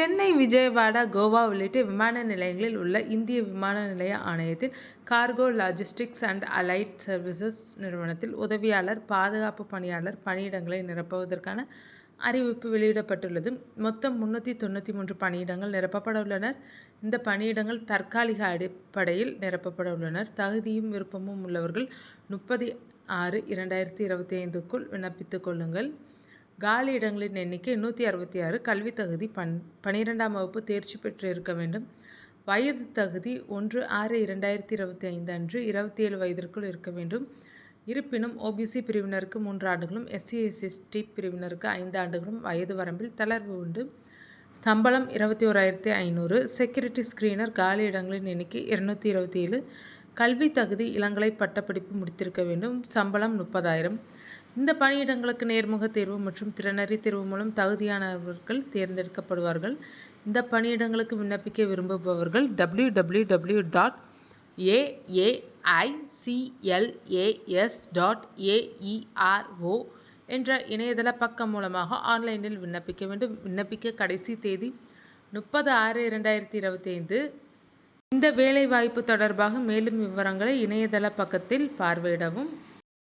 சென்னை, விஜயவாடா, கோவா உள்ளிட்ட விமான நிலையங்களில் உள்ள இந்திய விமான நிலைய ஆணையத்தில் cargo logistics and allied services நிறுவனத்தில் உதவியாளர் பாதுகாப்பு பணியாளர் பணியிடங்களை நிரப்புவதற்கான அறிவிப்பு வெளியிடப்பட்டுள்ளது. மொத்தம் 393 பணியிடங்கள் நிரப்பப்பட உள்ளனர். இந்த பணியிடங்கள் தற்காலிக அடிப்படையில் நிரப்பப்பட உள்ளனர். தகுதியும் விருப்பமும் உள்ளவர்கள் 30/6/2025க்குள் விண்ணப்பித்துக் கொள்ளுங்கள். காலி இடங்களின் எண்ணிக்கை 166. கல்வி தகுதி 12ஆம் வகுப்பு தேர்ச்சி பெற்று இருக்க வேண்டும். வயது தகுதி 1/6/2025 அன்று 27 வயதிற்குள் இருக்க வேண்டும். இருப்பினும் OBC பிரிவினருக்கு 3 ஆண்டுகளும் SC/ST பிரிவினருக்கு 5 ஆண்டுகளும் வயது வரம்பில் தளர்வு உண்டு. சம்பளம் 21,500. Security screener. காலி இடங்களின் எண்ணிக்கை 227. கல்வி தகுதி இளங்கலை பட்டப்படிப்பு முடித்திருக்க வேண்டும். சம்பளம் 30,000. இந்த பணியிடங்களுக்கு நேர்முக தேர்வு மற்றும் திறனறி தேர்வு மூலம் தகுதியானவர்கள் தேர்ந்தெடுக்கப்படுவார்கள். இந்த பணியிடங்களுக்கு விண்ணப்பிக்க விரும்புபவர்கள் www.aiclas.aero என்ற இணையதள பக்கம் மூலமாக ஆன்லைனில் விண்ணப்பிக்க வேண்டும். விண்ணப்பிக்க கடைசி தேதி 30/6/2025. இந்த வேலைவாய்ப்பு தொடர்பாக மேலும் விவரங்களை இணையதள பக்கத்தில் பார்வையிடவும்.